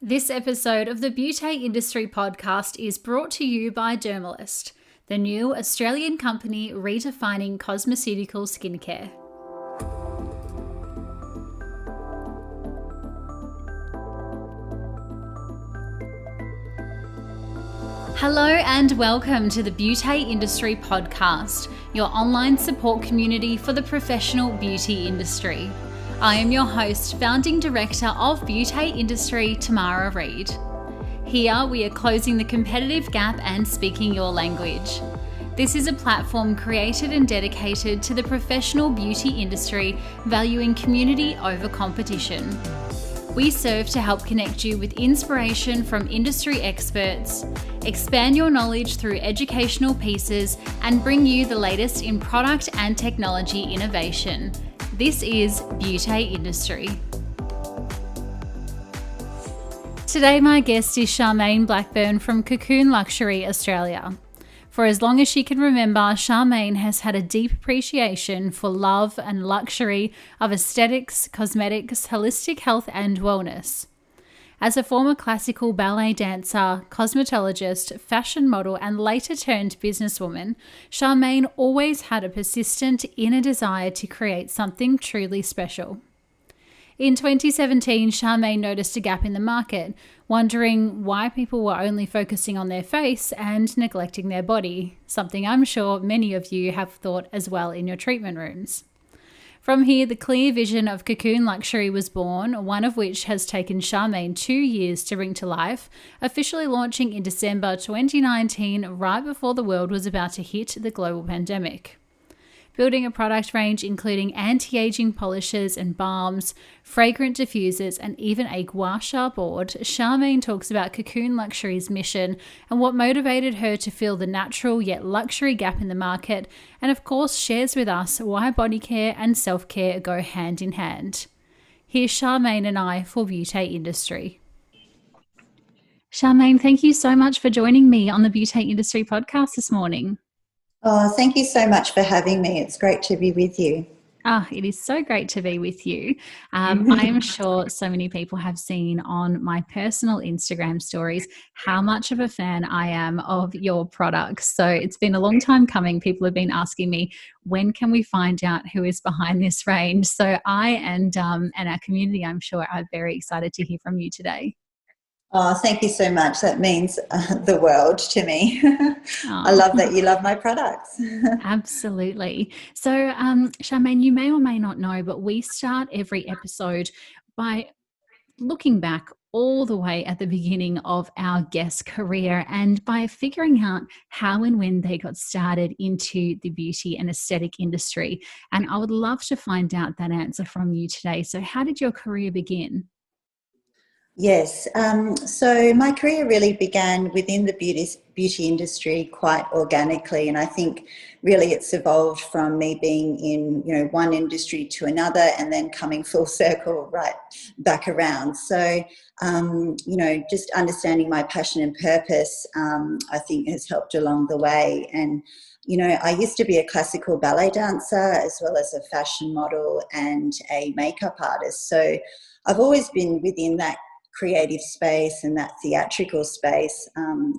This episode of the Beauty Industry Podcast is brought to you by Dermalist, the new Australian company redefining cosmeceutical skincare. Hello and welcome to the Beauty Industry Podcast, your online support community for the professional beauty industry. I am your host, founding director of Beauty Industry, Tamara Reid. Here we are closing the competitive gap and speaking your language. This is a platform created and dedicated to the professional beauty industry, valuing community over competition. We serve to help connect you with inspiration from industry experts, expand your knowledge through educational pieces, and bring you the latest in product and technology innovation. This is Beauty Industry. Today my guest is Charmaine Blackburne from Cocoon Luxury Australia. For as long as she can remember, Charmaine has had a deep appreciation for love and luxury of aesthetics, cosmetics, holistic health and wellness. As a former classical ballet dancer, cosmetologist, fashion model and later turned businesswoman, Charmaine always had a persistent inner desire to create something truly special. In 2017, Charmaine noticed a gap in the market, wondering why people were only focusing on their face and neglecting their body, something I'm sure many of you have thought as well in your treatment rooms. From here, the clear vision of Cocoon Luxury was born, one of which has taken Charmaine 2 years to bring to life, officially launching in December 2019, right before the world was about to hit the global pandemic. Building a product range including anti-aging polishes and balms, fragrant diffusers, and even a Gua Sha board, Charmaine talks about Cocoon Luxury's mission and what motivated her to fill the natural yet luxury gap in the market, and of course shares with us why body care and self-care go hand in hand. Here's Charmaine and I for Beauty Industry. Charmaine, thank you so much for joining me on the Beauty Industry podcast this morning. Oh, thank you so much for having me. It's great to be with you. It is so great to be with you. I am sure so many people have seen on my personal Instagram stories how much of a fan I am of your products. So it's been a long time coming. People have been asking me, when can we find out who is behind this range? So I and our community, I'm sure, are very excited to hear from you today. Oh, thank you so much. That means the world to me. I love that you love my products. Absolutely. So, Charmaine, you may or may not know, but we start every episode by looking back all the way at the beginning of our guest's career and by figuring out how and when they got started into the beauty and aesthetic industry. And I would love to find out that answer from you today. So how did your career begin? Yes, so my career really began within the beauty industry quite organically, and I think really it's evolved from me being in one industry to another and then coming full circle right back around. So just understanding my passion and purpose I think has helped along the way. And I used to be a classical ballet dancer as well as a fashion model and a makeup artist. So I've always been within that creative space and that theatrical space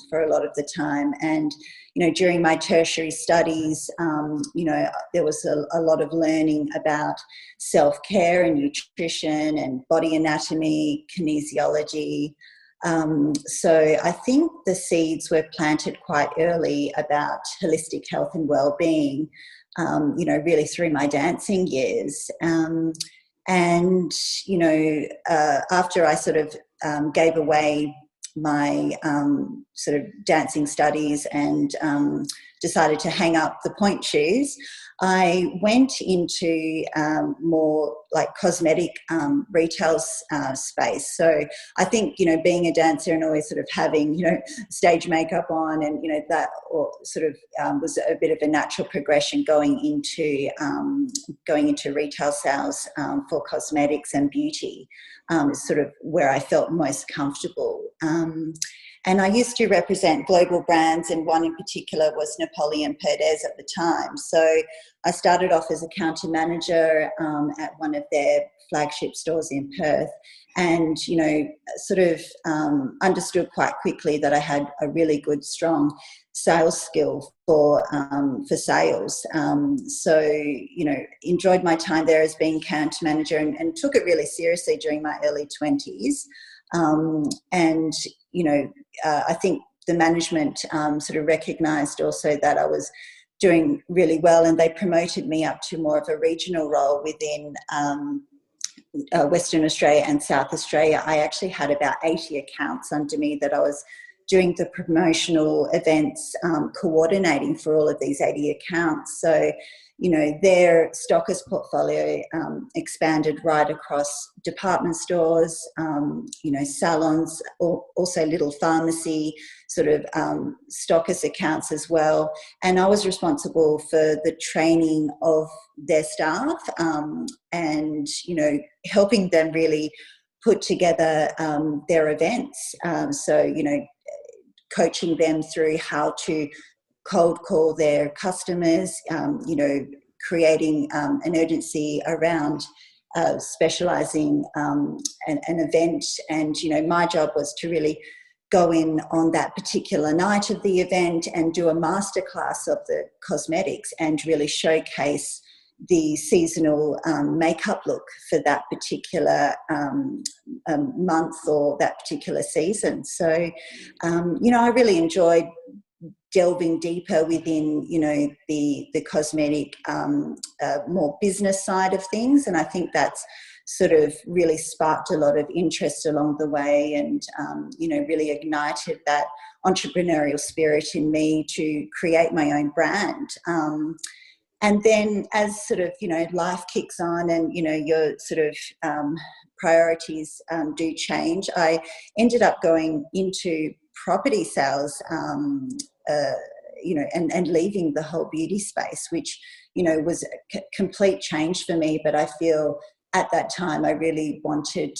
for a lot of the time. And, during my tertiary studies, there was a lot of learning about self-care and nutrition and body anatomy, kinesiology. So I think the seeds were planted quite early about holistic health and well-being, really through my dancing years. After I sort of gave away my sort of dancing studies and decided to hang up the point shoes, I went into more like cosmetic retail space. So I think, being a dancer and always sort of having, stage makeup on and, that was a bit of a natural progression going into retail sales for cosmetics and beauty is sort of where I felt most comfortable. And I used to represent global brands, and one in particular was Napoleon Perdez at the time. So I started off as a counter manager at one of their flagship stores in Perth, and, you know, sort of understood quite quickly that I had a really good, strong sales skill for sales. So, you know, enjoyed my time there as being account manager, and took it really seriously during my early 20s. And, you know, I think the management sort of recognised also that I was doing really well, and they promoted me up to more of a regional role within Western Australia and South Australia. I actually had about 80 accounts under me that I was doing the promotional events, coordinating for all of these 80 accounts. So, you know, their stockist portfolio expanded right across department stores, you know, salons, also little pharmacy sort of stockist accounts as well. And I was responsible for the training of their staff, and, you know, helping them really put together their events. So, you know, coaching them through how to cold call their customers, you know, creating an urgency around specialising an event. And, you know, my job was to really go in on that particular night of the event and do a masterclass of the cosmetics and really showcase the seasonal makeup look for that particular month or that particular season. So, you know, I really enjoyed delving deeper within, you know, the cosmetic, more business side of things. And I think that's sort of really sparked a lot of interest along the way, and, you know, really ignited that entrepreneurial spirit in me to create my own brand. And then as sort of, you know, life kicks on and, you know, your sort of priorities do change, I ended up going into property sales, you know, and leaving the whole beauty space, which, you know, was a complete change for me. But I feel at that time I really wanted,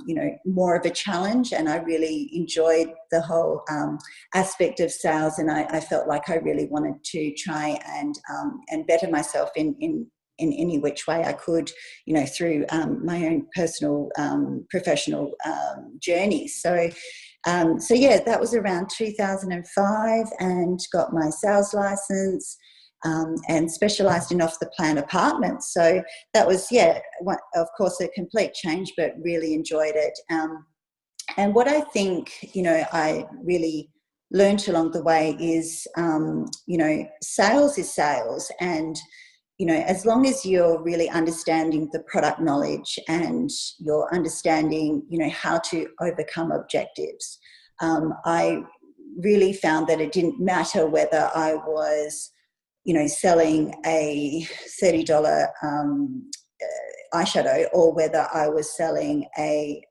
you know, more of a challenge, and I really enjoyed the whole aspect of sales, and I felt like I really wanted to try and better myself in any which way I could, you know, through my own personal professional journey. So yeah, that was around 2005, and got my sales license. And specialised in off-the-plan apartments. So that was, yeah, of course, a complete change, but really enjoyed it. And what I think, you know, I really learned along the way is, you know, sales is sales. And, you know, as long as you're really understanding the product knowledge and you're understanding, you know, how to overcome objectives, I really found that it didn't matter whether I was, you know, selling a $30 eyeshadow, or whether I was selling a,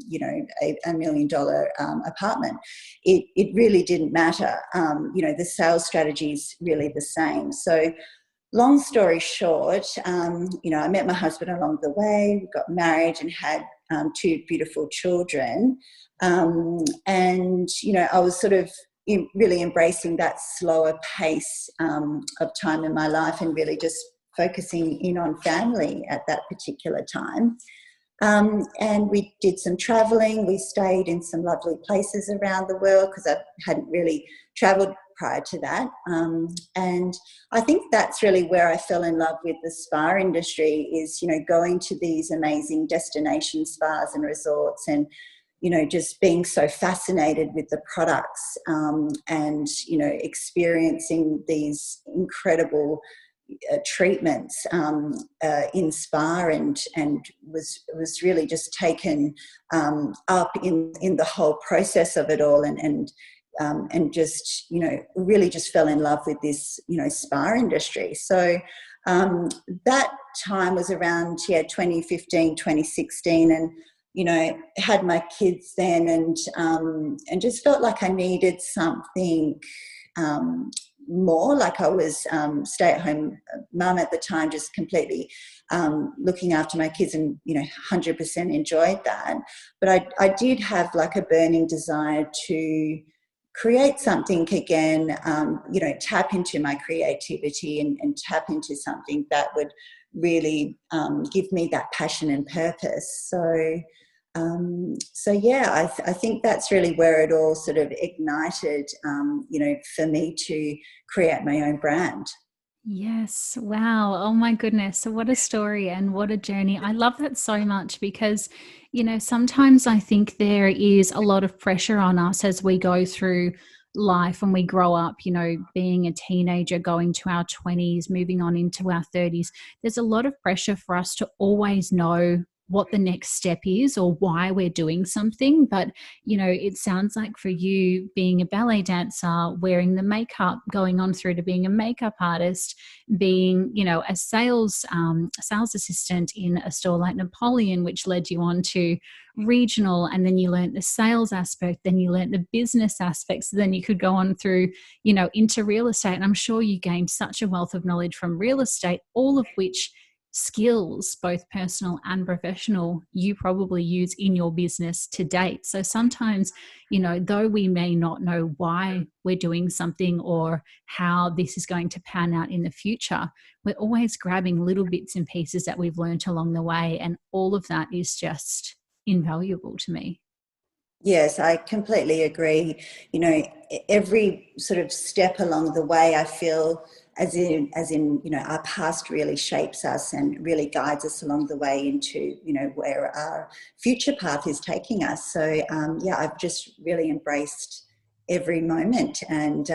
you know, a $1 million apartment. It really didn't matter. You know, the sales strategy is really the same. So long story short, you know, I met my husband along the way, we got married and had 2 beautiful children. And, you know, I was sort of really embracing that slower pace of time in my life, and really just focusing in on family at that particular time. And we did some travelling. We stayed in some lovely places around the world, because I hadn't really travelled prior to that. And I think that's really where I fell in love with the spa industry, is, you know, going to these amazing destination spas and resorts, and, you know, just being so fascinated with the products, and, you know, experiencing these incredible treatments in spa, and was really just taken up in the whole process of it all, and just, you know, really just fell in love with this, you know, spa industry. So that time was around 2015, 2016, and, you know, had my kids then, and just felt like I needed something more. Like I was stay-at-home mum at the time, just completely looking after my kids, and, you know, 100% enjoyed that. But I did have like a burning desire to create something again, you know, tap into my creativity, and tap into something that would really give me that passion and purpose. So yeah, I think that's really where it all sort of ignited, for me to create my own brand. Yes. Wow. Oh my goodness. So what a story and what a journey. I love that so much because, sometimes I think there is a lot of pressure on us as we go through life and we grow up, being a teenager, going to our 20s, moving on into our 30s. There's a lot of pressure for us to always know what the next step is or why we're doing something. But it sounds like for you being a ballet dancer, wearing the makeup, going on through to being a makeup artist, being, a sales assistant in a store like Napoleon, which led you on to regional, and then you learned the sales aspect, then you learned the business aspects, so then you could go on through, into real estate. And I'm sure you gained such a wealth of knowledge from real estate, all of which skills, both personal and professional, you probably use in your business to date. So sometimes, though we may not know why we're doing something or how this is going to pan out in the future, we're always grabbing little bits and pieces that we've learned along the way. And all of that is just invaluable to me. Yes, I completely agree. Every sort of step along the way, I feel as in, our past really shapes us and really guides us along the way into, where our future path is taking us. So, yeah, I've just really embraced every moment and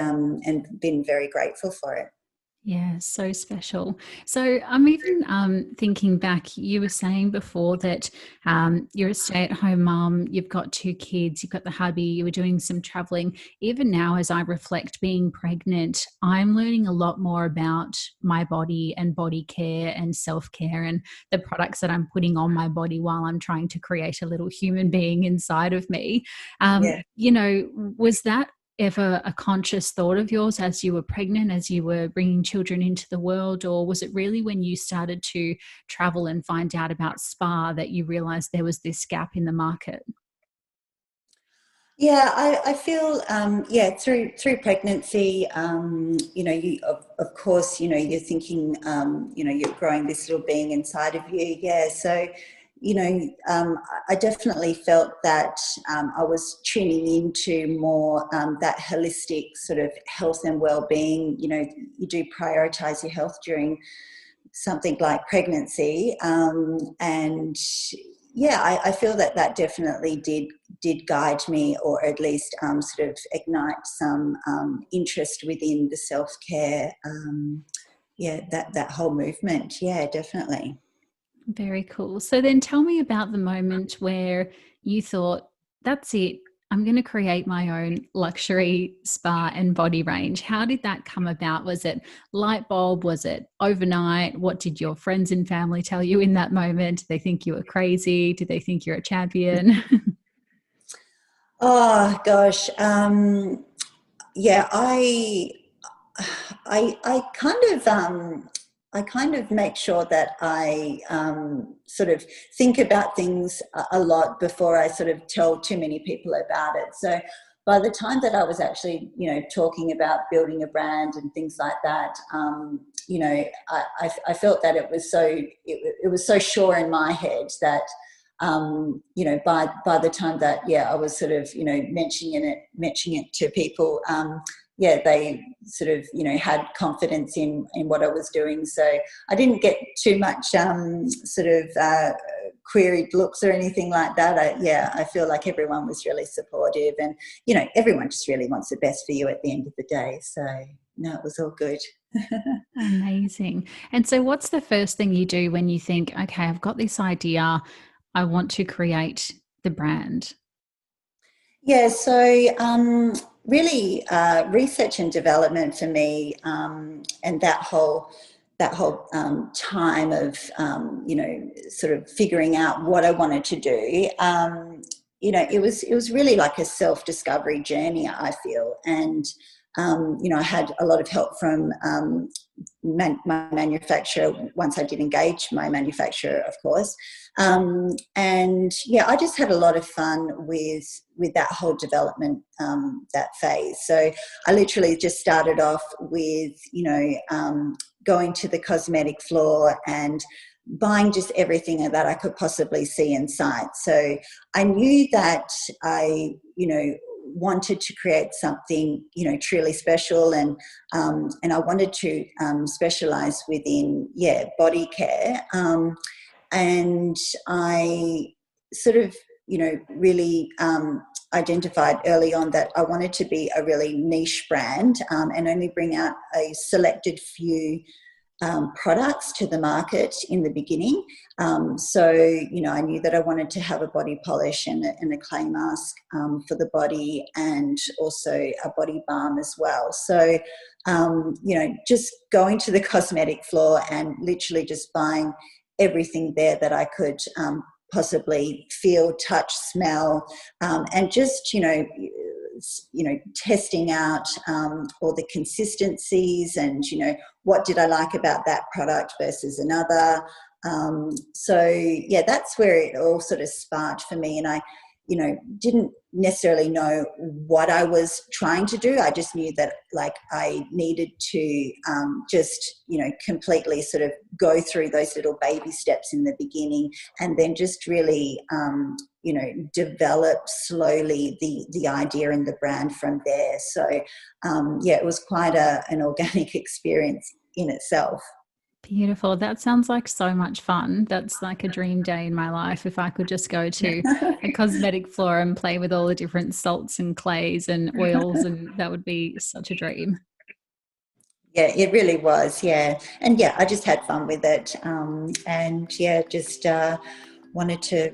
been very grateful for it. Yeah, so special. So I'm even thinking back, you were saying before that you're a stay-at-home mum, you've got two kids, you've got the hubby, you were doing some traveling. Even now, as I reflect being pregnant, I'm learning a lot more about my body and body care and self-care and the products that I'm putting on my body while I'm trying to create a little human being inside of me. Yeah. Was that ever a conscious thought of yours as you were pregnant, as you were bringing children into the world? Or was it really when you started to travel and find out about spa that you realized there was this gap in the market? Yeah, I feel, through pregnancy, of course, you're thinking, you're growing this little being inside of you. Yeah. So, I definitely felt that I was tuning into more that holistic sort of health and well-being. You do prioritize your health during something like pregnancy, and yeah, I feel that definitely did guide me, or at least sort of ignite some interest within the self-care. Yeah, that whole movement. Yeah, definitely. Very cool. So then tell me about the moment where you thought, that's it. I'm going to create my own luxury spa and body range. How did that come about? Was it light bulb? Was it overnight? What did your friends and family tell you in that moment? Did they think you were crazy? Did they think you're a champion? Oh gosh, yeah, I kind of make sure that I sort of think about things a lot before I sort of tell too many people about it. So by the time that I was actually, talking about building a brand and things like that, I felt that it was so sure in my head that by the time that, yeah, I was sort of, mentioning it to people, yeah, they sort of, had confidence in what I was doing. So I didn't get too much sort of queried looks or anything like that. I feel like everyone was really supportive, and, everyone just really wants the best for you at the end of the day. So no, it was all good. Amazing. And so what's the first thing you do when you think, okay, I've got this idea, I want to create the brand? Yeah, so really research and development for me, and that whole time of sort of figuring out what I wanted to do. It was really like a self-discovery journey, I feel, and I had a lot of help from my manufacturer once I did engage my manufacturer, of course. And yeah, I just had a lot of fun with that whole development, that phase. So I literally just started off with, going to the cosmetic floor and buying just everything that I could possibly see in sight. So I knew that I, wanted to create something, truly special, and I wanted to specialize within, body care. And I sort of, really identified early on that I wanted to be a really niche brand, and only bring out a selected few products to the market in the beginning. So, I knew that I wanted to have a body polish and a clay mask for the body, and also a body balm as well. So, just going to the cosmetic floor and literally just buying everything there that I could possibly feel, touch, smell, and just, testing out all the consistencies and, what did I like about that product versus another. So, yeah, that's where it all sort of sparked for me. And I, didn't necessarily know what I was trying to do. I just knew that, like, I needed to just, completely sort of go through those little baby steps in the beginning, and then just really, develop slowly the idea and the brand from there. So, it was quite an organic experience in itself. Beautiful. That sounds like so much fun. That's like a dream day in my life if I could just go to a cosmetic floor and play with all the different salts and clays and oils, and that would be such a dream. Yeah, it really was. Yeah. And yeah, I just had fun with it. And yeah, just wanted to,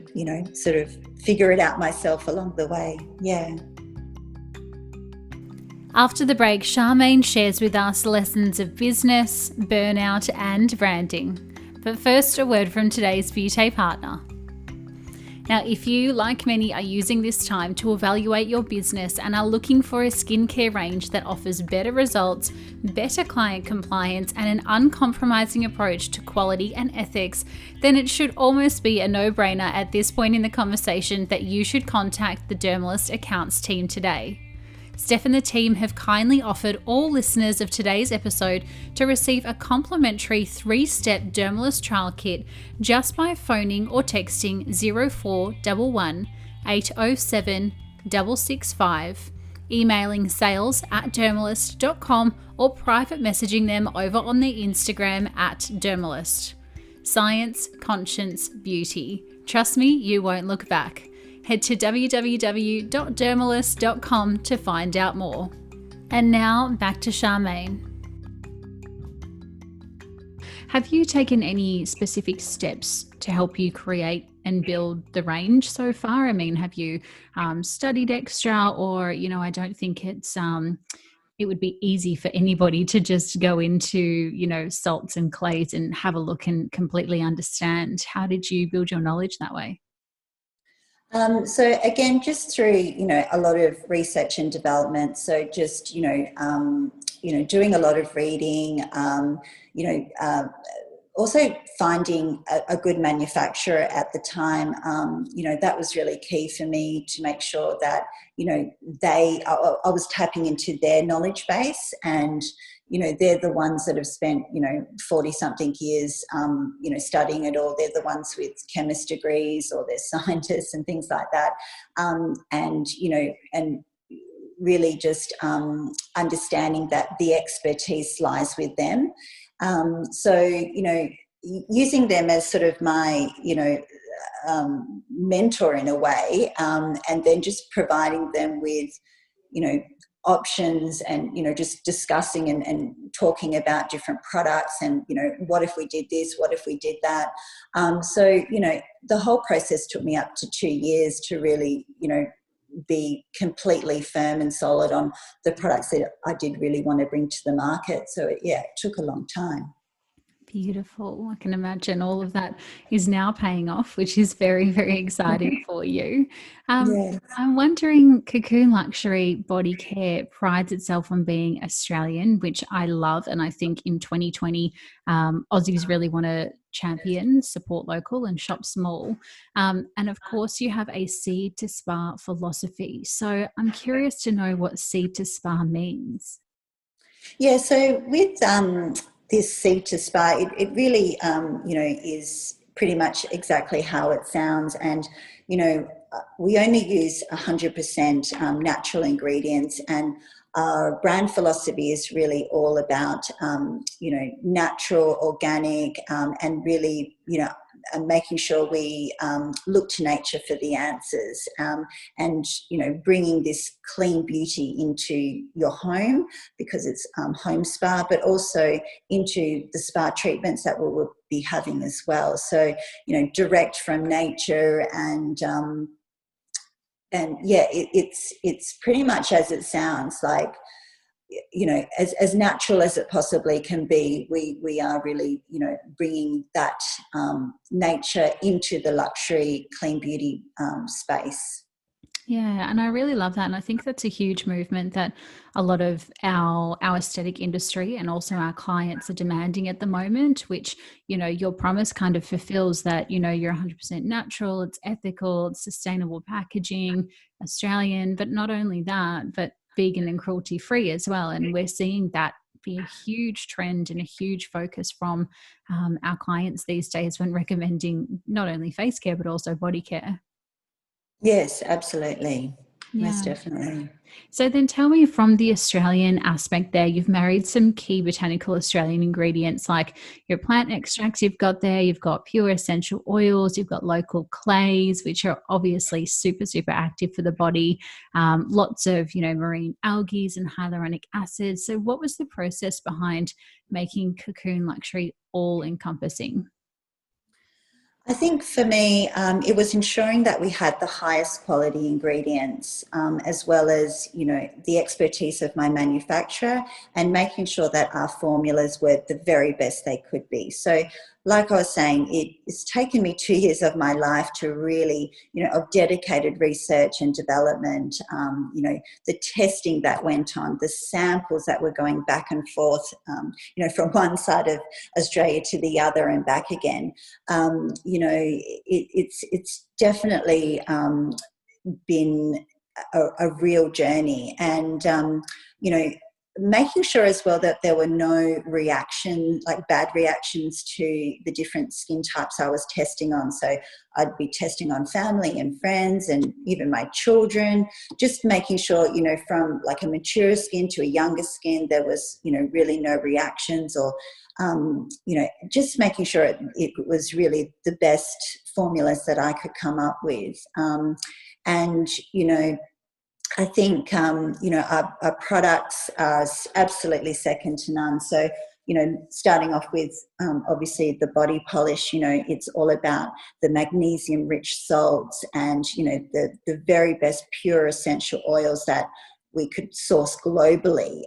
sort of figure it out myself along the way. Yeah. After the break, Charmaine shares with us lessons of business, burnout, and branding. But first, a word from today's beauty partner. Now, if you, like many, are using this time to evaluate your business and are looking for a skincare range that offers better results, better client compliance, and an uncompromising approach to quality and ethics, then it should almost be a no-brainer at this point in the conversation that you should contact the Dermalist Accounts team today. Steph and the team have kindly offered all listeners of today's episode to receive a complimentary 3-step Dermalist trial kit just by phoning or texting 0411 807 665, emailing sales@dermalist.com, or private messaging them over on their Instagram @dermalist. Science, conscience, beauty. Trust me, you won't look back. Head to www.dermalist.com to find out more. And now back to Charmaine. Have you taken any specific steps to help you create and build the range so far? I mean, have you studied extra, or, I don't think it would be easy for anybody to just go into, salts and clays and have a look and completely understand. How did you build your knowledge that way? So again, just through, a lot of research and development. So just, doing a lot of reading, also finding a good manufacturer at the time, that was really key for me to make sure that, I was tapping into their knowledge base, and, they're the ones that have spent, 40 something years, studying it all. They're the ones with chemist degrees, or they're scientists and things like that. And really just understanding that the expertise lies with them. So, using them as sort of my, mentor in a way, and then just providing them with, options, and, just discussing and talking about different products, and, what if we did this, what if we did that. So, the whole process took me up to 2 years to really, be completely firm and solid on the products that I did really want to bring to the market. So, it took a long time. Beautiful. I can imagine all of that is now paying off, which is very, very exciting for you. Yeah. I'm wondering, Cocoon Luxury Body Care prides itself on being Australian, which I love. And I think in 2020, Aussies really want to champion, support local, and shop small. And of course, you have a seed to spa philosophy. So I'm curious to know what seed to spa means. Yeah, so with this seed to spa, it really, is pretty much exactly how it sounds. And, we only use 100% natural ingredients, and our brand philosophy is really all about, natural, organic, and really, and making sure we look to nature for the answers, and bringing this clean beauty into your home, because it's home spa, but also into the spa treatments that we'll be having as well. So direct from nature, and yeah, it's pretty much as it sounds, like as natural as it possibly can be. We are really bringing that nature into the luxury clean beauty space. Yeah, and I really love that. And I think that's a huge movement that a lot of our aesthetic industry and also our clients are demanding at the moment, which, your promise kind of fulfills that, you're 100% natural, it's ethical, it's sustainable packaging, Australian, but not only that, but vegan and cruelty free as well. And we're seeing that be a huge trend and a huge focus from our clients these days when recommending not only face care, but also body care. Yes, absolutely. Most Yeah. definitely. So then tell me, from the Australian aspect there, you've married some key botanical Australian ingredients like your plant extracts you've got there, you've got pure essential oils, you've got local clays, which are obviously super, super active for the body, lots of, marine algae and hyaluronic acid. So what was the process behind making Cocoon Luxury all encompassing? I think for me, it was ensuring that we had the highest quality ingredients, as well as the expertise of my manufacturer, and making sure that our formulas were the very best they could be. So, like I was saying, it's taken me 2 years of my life to really, of dedicated research and development. The testing that went on, the samples that were going back and forth, from one side of Australia to the other and back again. It's definitely been a real journey, and making sure as well that there were no like bad reactions to the different skin types I was testing on. So I'd be testing on family and friends and even my children, just making sure, from like a mature skin to a younger skin, there was, really no reactions, or just making sure it was really the best formulas that I could come up with. And, I think, our products are absolutely second to none. So, starting off with, obviously, the body polish, it's all about the magnesium-rich salts and, the very best pure essential oils that we could source globally.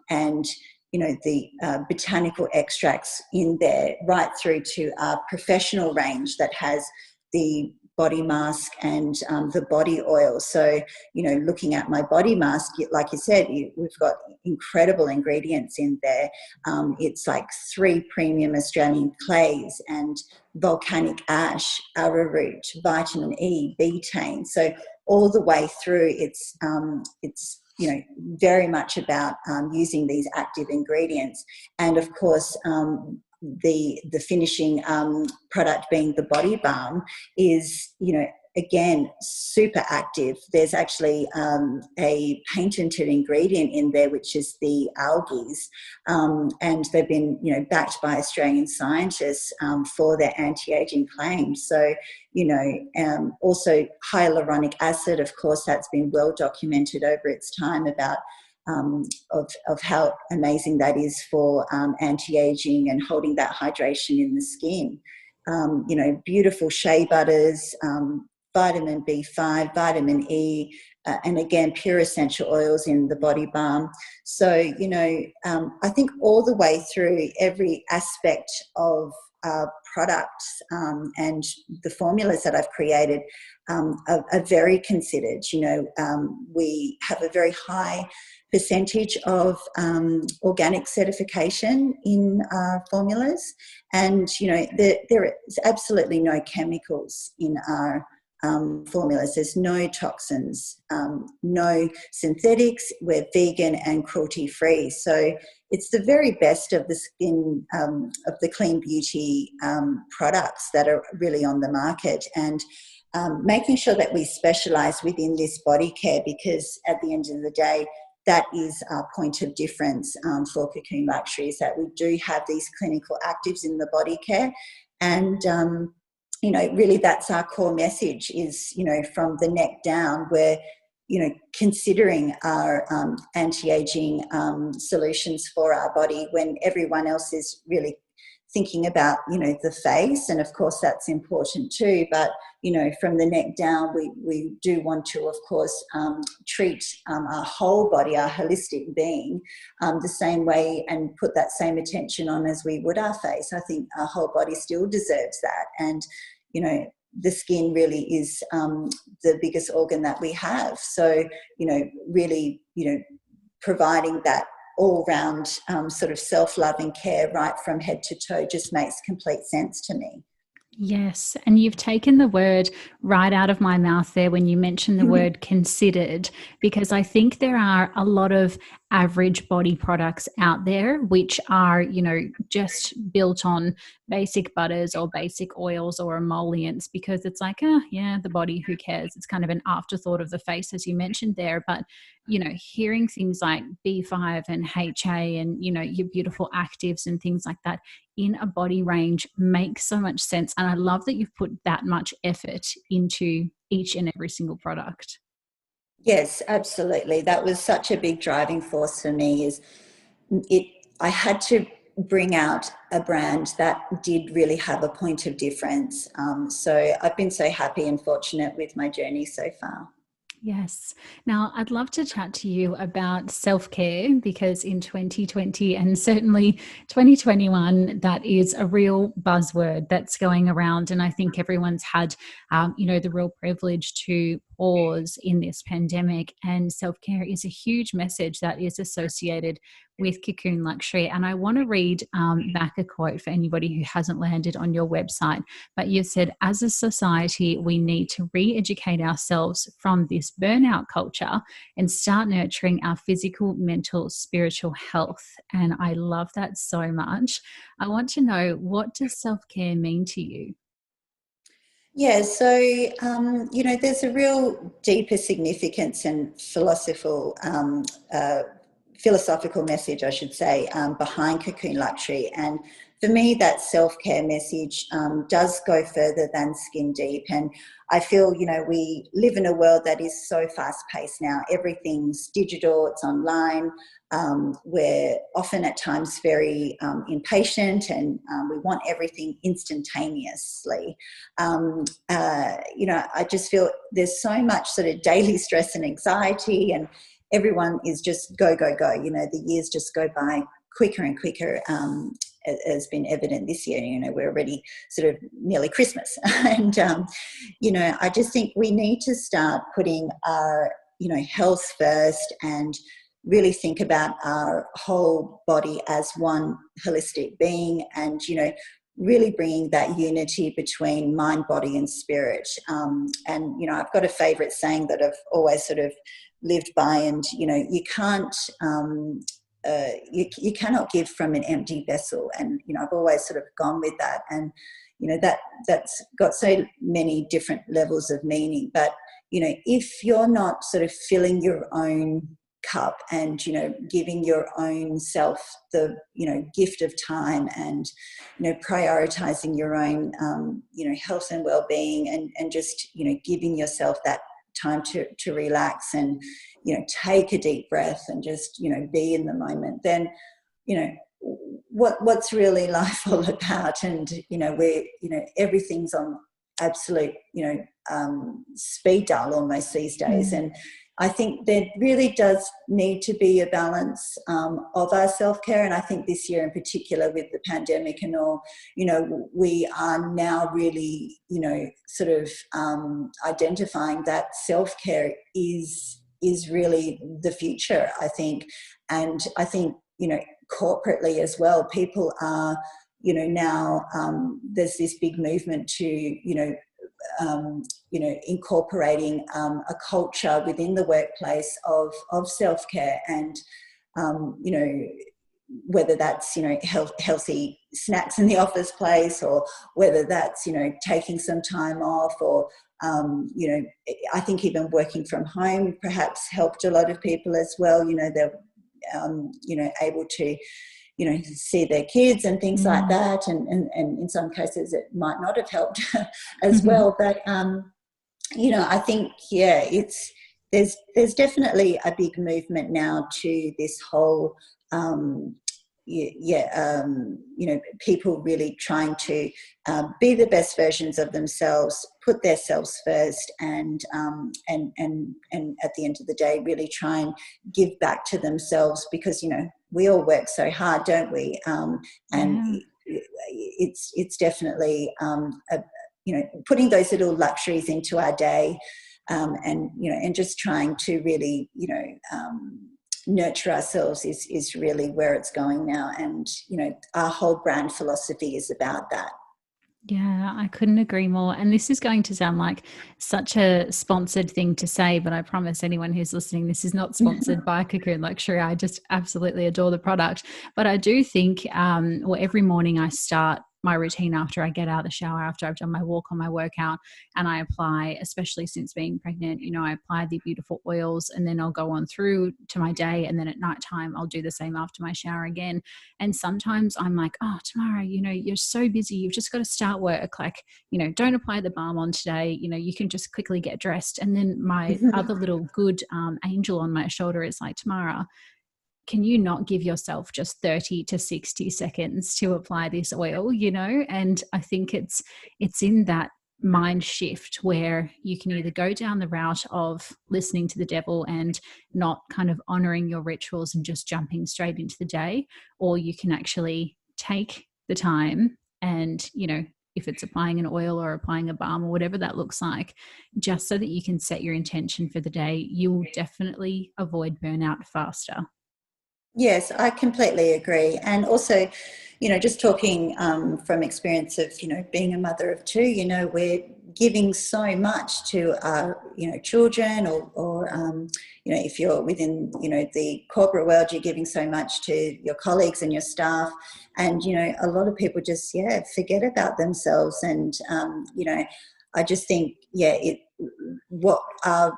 And, the botanical extracts in there, right through to our professional range that has the body mask and the body oil. So, looking at my body mask, like you said, we've got incredible ingredients in there. It's like 3 premium Australian clays and volcanic ash, arrowroot, vitamin E, betaine. So all the way through, it's very much about using these active ingredients. And of course, the finishing product being the body balm is, again, super active. There's actually a patented ingredient in there, which is the algae, and they've been, backed by Australian scientists for their anti-aging claims. So, also hyaluronic acid, of course, that's been well documented over its time about of how amazing that is for anti-aging and holding that hydration in the skin. Beautiful shea butters, vitamin B5, vitamin E, and again, pure essential oils in the body balm. So, I think all the way through every aspect of products and the formulas that I've created are very considered. We have a very high percentage of organic certification in our formulas, and there is absolutely no chemicals in our formulas. There's no toxins, no synthetics. We're vegan and cruelty free. So it's the very best of the skin, of the clean beauty products that are really on the market, and making sure that we specialise within this body care, because at the end of the day, that is our point of difference for Cocoon Luxury, is that we do have these clinical actives in the body care. And, really that's our core message is, from the neck down, we're, considering our anti-aging solutions for our body, when everyone else is really thinking about, the face. And of course that's important too. But, from the neck down, we do want to, of course, treat our whole body, our holistic being, the same way, and put that same attention on as we would our face. I think our whole body still deserves that. And, the skin really is the biggest organ that we have. So, really, providing that all-round sort of self-loving care right from head to toe just makes complete sense to me. Yes. And you've taken the word right out of my mouth there when you mentioned the word considered, because I think there are a lot of average body products out there which are, just built on basic butters or basic oils or emollients, because it's like, the body, who cares? It's kind of an afterthought of the face, as you mentioned there. But, hearing things like B5 and HA and, your beautiful actives and things like that in a body range makes so much sense. And I love that you've put that much effort into each and every single product. Yes, absolutely. That was such a big driving force for me, is I had to bring out a brand that did really have a point of difference. So I've been so happy and fortunate with my journey so far. Yes. Now, I'd love to chat to you about self-care, because in 2020 and certainly 2021, that is a real buzzword that's going around. And I think everyone's had, the real privilege to pause in this pandemic. And self-care is a huge message that is associated with Cocoon Luxury. And I want to read back a quote for anybody who hasn't landed on your website. But you said, as a society, we need to re-educate ourselves from this burnout culture and start nurturing our physical, mental, spiritual health. And I love that so much. I want to know, what does self-care mean to you? Yeah, so, there's a real deeper significance and philosophical message, I should say, behind Cocoon Luxury. And for me, that self-care message does go further than skin deep. And I feel, we live in a world that is so fast-paced now. Everything's digital, it's online. We're often at times very impatient, and we want everything instantaneously. I just feel there's so much sort of daily stress and anxiety, and everyone is just go, go, go. The years just go by quicker and quicker, has been evident this year. We're already sort of nearly Christmas. And, I just think we need to start putting our, health first, and really think about our whole body as one holistic being, and, really bringing that unity between mind, body and spirit. And, I've got a favourite saying that I've always sort of lived by, and, you can't, you cannot give from an empty vessel. And, I've always sort of gone with that. And, that's got so many different levels of meaning. But, if you're not sort of filling your own cup and, giving your own self the, gift of time, and, prioritizing your own, health and well-being, and just, giving yourself that time to relax and, take a deep breath and just, be in the moment, then, what's really life all about? And, we're, everything's on absolute, speed dial almost these days. And, I think there really does need to be a balance of our self-care. And I think this year in particular with the pandemic and all, we are now really, sort of identifying that self-care is really the future, I think. And I think, corporately as well, people are, now there's this big movement to, incorporating a culture within the workplace of self-care and, whether that's, healthy snacks in the office place, or whether that's, taking some time off, or, I think even working from home perhaps helped a lot of people as well. They're, able to, see their kids and things like that. And in some cases it might not have helped as well. But, I think, there's definitely a big movement now to this whole, people really trying to be the best versions of themselves, put themselves first, and at the end of the day, really try and give back to themselves, because we all work so hard, don't we? And it's definitely putting those little luxuries into our day, and just trying to really nurture ourselves is really where it's going now. And our whole brand philosophy is about that. Yeah, I couldn't agree more. And this is going to sound like such a sponsored thing to say, but I promise anyone who's listening, this is not sponsored by Cocoon Luxury. I just absolutely adore the product. But I do think, every morning I start my routine after I get out of the shower, after I've done my walk or my workout, and I apply, especially since being pregnant, I apply the beautiful oils, and then I'll go on through to my day, and then at nighttime I'll do the same after my shower again. And sometimes I'm like, oh, tomorrow, you're so busy, you've just got to start work, like, don't apply the balm on today, you can just quickly get dressed. And then my other little good angel on my shoulder is like, Tamara, can you not give yourself just 30 to 60 seconds to apply this oil, And I think it's in that mind shift where you can either go down the route of listening to the devil and not kind of honoring your rituals and just jumping straight into the day, or you can actually take the time and, if it's applying an oil or applying a balm or whatever that looks like, just so that you can set your intention for the day, you will definitely avoid burnout faster. Yes, I completely agree. And also, just talking from experience of, being a mother of two, we're giving so much to our, children, or if you're within, the corporate world, you're giving so much to your colleagues and your staff. And, a lot of people just, forget about themselves. And, I just think, what our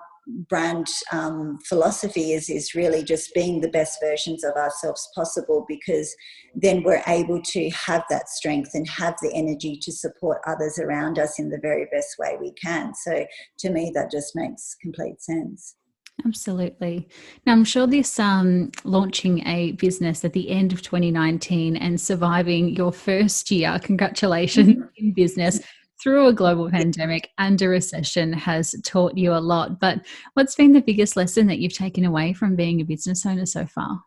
brand philosophy is really just being the best versions of ourselves possible, because then we're able to have that strength and have the energy to support others around us in the very best way we can. So to me, that just makes complete sense. Absolutely. Now, I'm sure this launching a business at the end of 2019 and surviving your first year, congratulations, in business through a global pandemic and a recession has taught you a lot. But what's been the biggest lesson that you've taken away from being a business owner so far?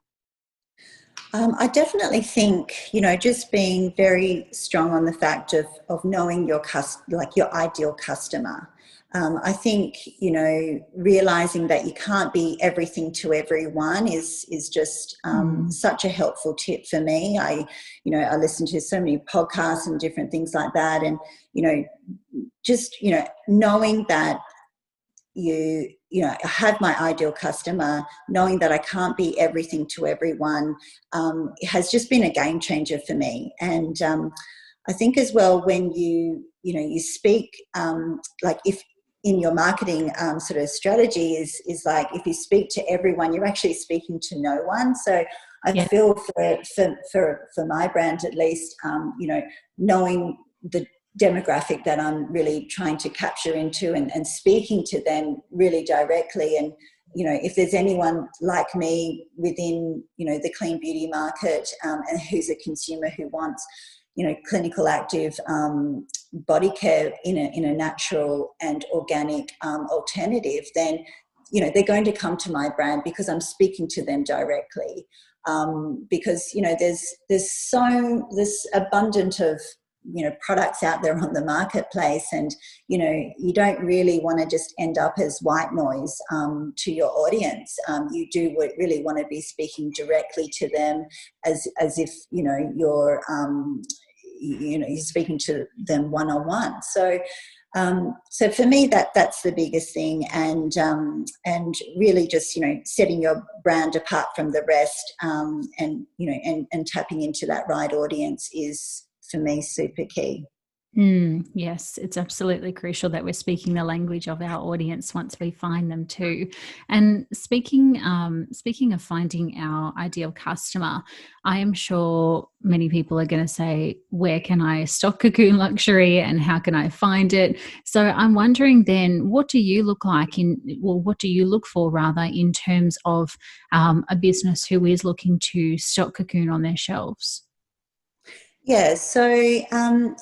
I definitely think, just being very strong on the fact of knowing your your ideal customer. I think, realizing that you can't be everything to everyone is just such a helpful tip for me. I listen to so many podcasts and different things like that. And, just, knowing that I have my ideal customer, knowing that I can't be everything to everyone, has just been a game changer for me. And I think as well, when you speak, like if in your marketing sort of strategy is like, if you speak to everyone, you're actually speaking to no one. So I feel for my brand at least, knowing the demographic that I'm really trying to capture into and speaking to them really directly. And, if there's anyone like me within, the clean beauty market, and who's a consumer who wants, clinical active body care in a natural and organic alternative, then they're going to come to my brand because I'm speaking to them directly. Because there's abundant of products out there on the marketplace, and you don't really want to just end up as white noise to your audience. You do really want to be speaking directly to them as if you're speaking to them one-on-one. So for me, that's the biggest thing, and really just setting your brand apart from the rest, and tapping into that right audience is for me super key. Yes, it's absolutely crucial that we're speaking the language of our audience once we find them too. And speaking of finding our ideal customer, I am sure many people are going to say, where can I stock Cocoon Luxury and how can I find it? So I'm wondering then, what do you look for rather in terms of a business who is looking to stock Cocoon on their shelves? Yeah, so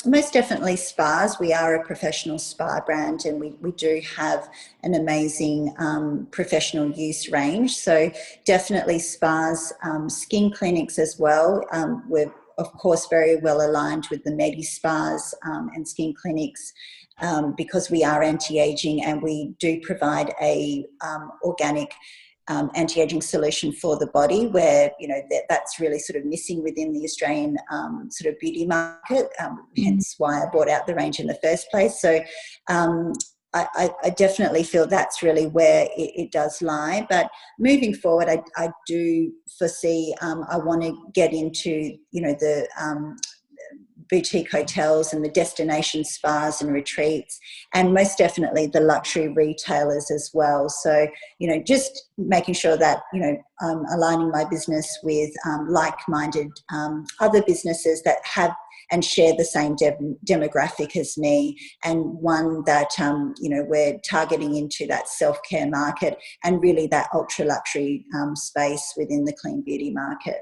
most definitely spas. We are a professional spa brand, and we do have an amazing professional use range. So definitely spas, skin clinics as well. We're of course very well aligned with the Medi spas and skin clinics because we are anti-aging, and we do provide a organic anti-aging solution for the body, where that's really sort of missing within the Australian sort of beauty market, hence why I brought out the range in the first place. So I definitely feel that's really where it does lie. But moving forward, I do foresee I want to get into the boutique hotels and the destination spas and retreats, and most definitely the luxury retailers as well. So, just making sure that, I'm aligning my business with like-minded other businesses that have and share the same demographic as me, and one that, we're targeting into that self-care market and really that ultra-luxury space within the clean beauty market.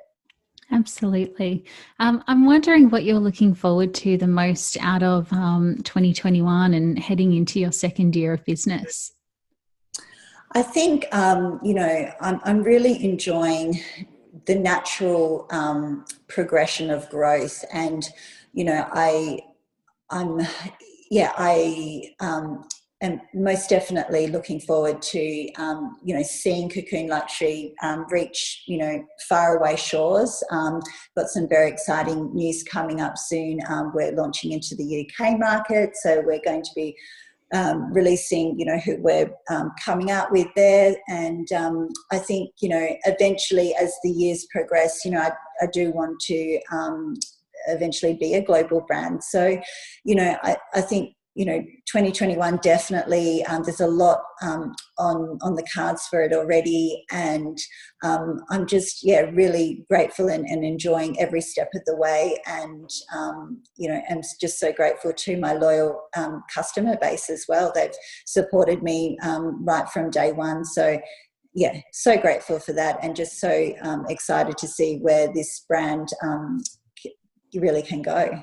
Absolutely. I'm wondering what you're looking forward to the most out of 2021 and heading into your second year of business. I think, I'm really enjoying the natural progression of growth, and am most definitely looking forward to, seeing Cocoon Luxury reach, faraway shores. Got some very exciting news coming up soon. We're launching into the UK market, so we're going to be releasing, who we're coming out with there. And I think, eventually as the years progress, I do want to eventually be a global brand. So, I think, 2021 definitely, there's a lot on the cards for it already, and I'm just really grateful and enjoying every step of the way, and I'm just so grateful to my loyal customer base as well. They've supported me right from day one, so so grateful for that, and just so excited to see where this brand really can go.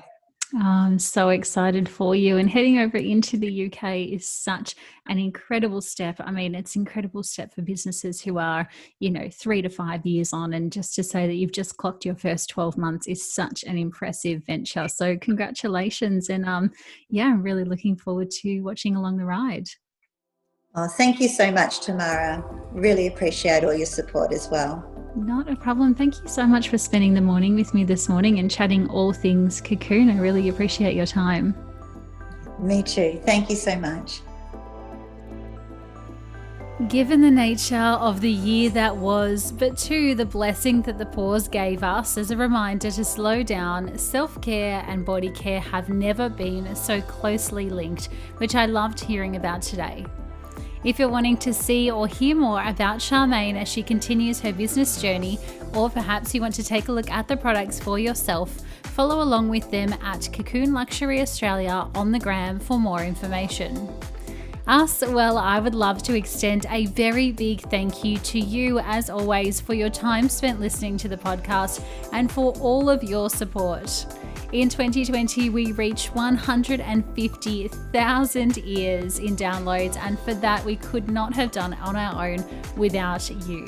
I'm so excited for you, and heading over into the UK is such an incredible step. I mean, it's an incredible step for businesses who are, 3 to 5 years on, and just to say that you've just clocked your first 12 months is such an impressive venture. So congratulations, and I'm really looking forward to watching along the ride. Oh, thank you so much, Tamara. Really appreciate all your support as well. Not a problem. Thank you so much for spending the morning with me this morning and chatting all things Cocoon. I really appreciate your time. Me too. Thank you so much. Given the nature of the year that was, but too the blessing that the pause gave us as a reminder to slow down, self-care and body care have never been so closely linked, which I loved hearing about today. If you're wanting to see or hear more about Charmaine as she continues her business journey, or perhaps you want to take a look at the products for yourself, follow along with them at Cocoon Luxury Australia on the gram for more information. Well, I would love to extend a very big thank you to you, as always, for your time spent listening to the podcast and for all of your support. In 2020, we reached 150,000 ears in downloads, and for that, we could not have done it on our own without you.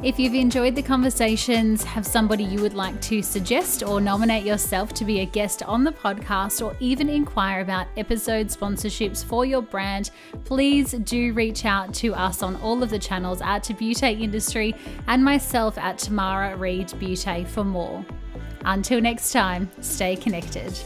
If you've enjoyed the conversations, have somebody you would like to suggest or nominate yourself to be a guest on the podcast, or even inquire about episode sponsorships for your brand, please do reach out to us on all of the channels at Beauté Industry and myself at Tamara Reid Beauté for more. Until next time, stay connected.